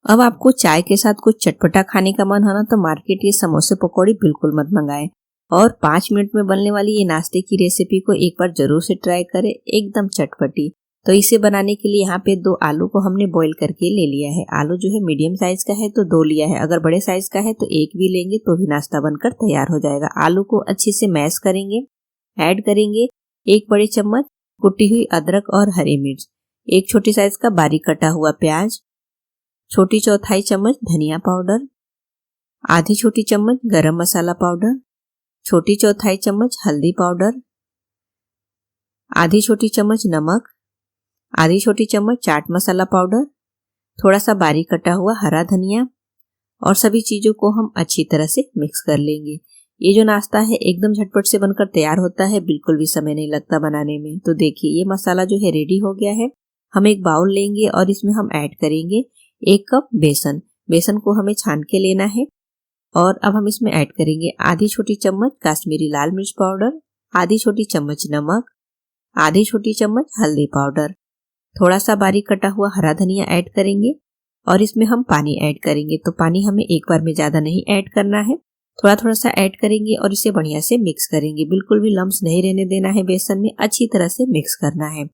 अब आपको चाय के साथ कुछ चटपटा खाने का मन हो ना, तो मार्केट ये समोसे पकौड़ी बिल्कुल मत मंगाएं और 5 मिनट में बनने वाली ये नाश्ते की रेसिपी को एक बार जरूर से ट्राई करें, एकदम चटपटी। तो इसे बनाने के लिए यहाँ पे 2 आलू को हमने बॉईल करके ले लिया है। आलू जो है मीडियम साइज का है तो 2 लिया है, अगर बड़े साइज का है तो 1 भी लेंगे तो भी नाश्ता बनकर तैयार हो जाएगा। आलू को अच्छे से मैश करेंगे, ऐड करेंगे 1 बड़े चम्मच कुटी हुई अदरक और हरी मिर्च, 1 छोटी साइज का बारीक कटा हुआ प्याज, छोटी चौथाई चम्मच धनिया पाउडर, आधी छोटी चम्मच गरम मसाला पाउडर, छोटी चौथाई चम्मच हल्दी पाउडर, आधी छोटी चम्मच नमक, आधी छोटी चम्मच चाट मसाला पाउडर, थोड़ा सा बारीक कटा हुआ हरा धनिया और सभी चीजों को हम अच्छी तरह से मिक्स कर लेंगे। ये जो नाश्ता है एकदम झटपट से बनकर तैयार होता है, बिल्कुल भी समय नहीं लगता बनाने में। तो देखिए ये मसाला जो है रेडी हो गया है। हम एक बाउल लेंगे और इसमें हम ऐड करेंगे 1 कप बेसन। बेसन को हमें छान के लेना है और अब हम इसमें ऐड करेंगे आधी छोटी चम्मच काश्मीरी लाल मिर्च पाउडर, आधी छोटी चम्मच नमक, आधी छोटी चम्मच हल्दी पाउडर, थोड़ा सा बारीक कटा हुआ हरा धनिया ऐड करेंगे और इसमें हम पानी ऐड करेंगे। तो पानी हमें एक बार में ज्यादा नहीं ऐड करना है, थोड़ा थोड़ा सा ऐड करेंगे और इसे बढ़िया से मिक्स करेंगे। बिल्कुल भी लम्स नहीं रहने देना है, बेसन में अच्छी तरह से मिक्स करना है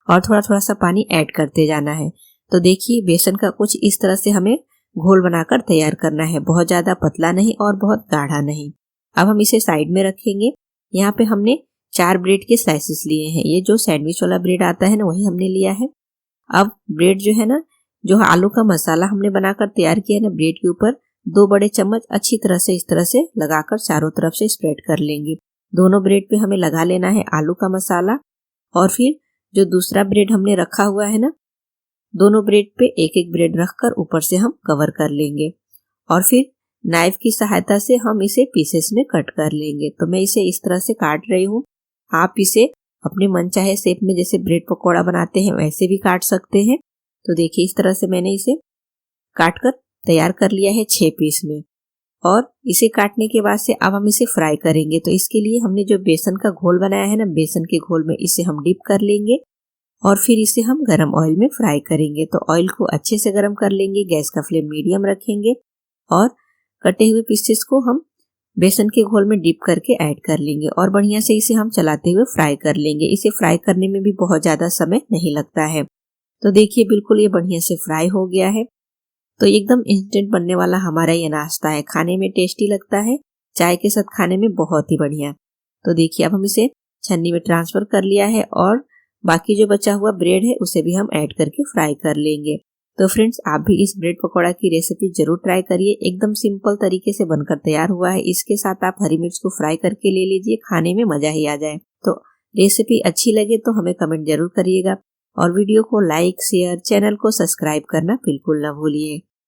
और थोड़ा थोड़ा सा पानी ऐड करते जाना है। तो देखिए बेसन का कुछ इस तरह से हमें घोल बनाकर तैयार करना है, बहुत ज्यादा पतला नहीं और बहुत गाढ़ा नहीं। अब हम इसे साइड में रखेंगे। यहाँ पे हमने 4 ब्रेड के स्लाइसेस लिए हैं। ये जो सैंडविच वाला ब्रेड आता है ना, वही हमने लिया है। अब ब्रेड जो है ना, जो आलू का मसाला हमने बनाकर तैयार किया है ना, ब्रेड के ऊपर 2 बड़े चम्मच अच्छी तरह से इस तरह से लगाकर चारों तरफ से स्प्रेड कर लेंगे। दोनों ब्रेड पे हमें लगा लेना है आलू का मसाला और फिर जो दूसरा ब्रेड हमने रखा हुआ है ना, दोनों ब्रेड पे एक एक ब्रेड रखकर ऊपर से हम कवर कर लेंगे और फिर नाइफ की सहायता से हम इसे पीसेस में कट कर लेंगे। तो मैं इसे इस तरह से काट रही हूँ। आप इसे अपने मनचाहे शेप में, जैसे ब्रेड पकौड़ा बनाते हैं वैसे भी काट सकते हैं। तो देखिए इस तरह से मैंने इसे काट कर तैयार कर लिया है 6 पीस में। और इसे काटने के बाद से अब हम इसे फ्राई करेंगे। तो इसके लिए हमने जो बेसन का घोल बनाया है ना, बेसन के घोल में इसे हम डिप कर लेंगे और फिर इसे हम गरम ऑयल में फ्राई करेंगे। तो ऑयल को अच्छे से गरम कर लेंगे, गैस का फ्लेम मीडियम रखेंगे और कटे हुए पीसेस को हम बेसन के घोल में डिप करके ऐड कर लेंगे और बढ़िया से इसे हम चलाते हुए फ्राई कर लेंगे। इसे फ्राई करने में भी बहुत ज्यादा समय नहीं लगता है। तो देखिए बिल्कुल ये बढ़िया से फ्राई हो गया है। तो एकदम इंस्टेंट बनने वाला हमारा ये नाश्ता है, खाने में टेस्टी लगता है, चाय के साथ खाने में बहुत ही बढ़िया। तो देखिए अब हम इसे छन्नी में ट्रांसफर कर लिया है और बाकी जो बचा हुआ ब्रेड है उसे भी हम ऐड करके फ्राई कर लेंगे। तो फ्रेंड्स आप भी इस ब्रेड पकौड़ा की रेसिपी जरूर ट्राई करिए, एकदम सिंपल तरीके से बनकर तैयार हुआ है। इसके साथ आप हरी मिर्च को फ्राई करके ले लीजिए, खाने में मजा ही आ जाए। तो रेसिपी अच्छी लगे तो हमें कमेंट जरूर करिएगा और वीडियो को लाइक, शेयर, चैनल को सब्सक्राइब करना बिल्कुल ना भूलिए।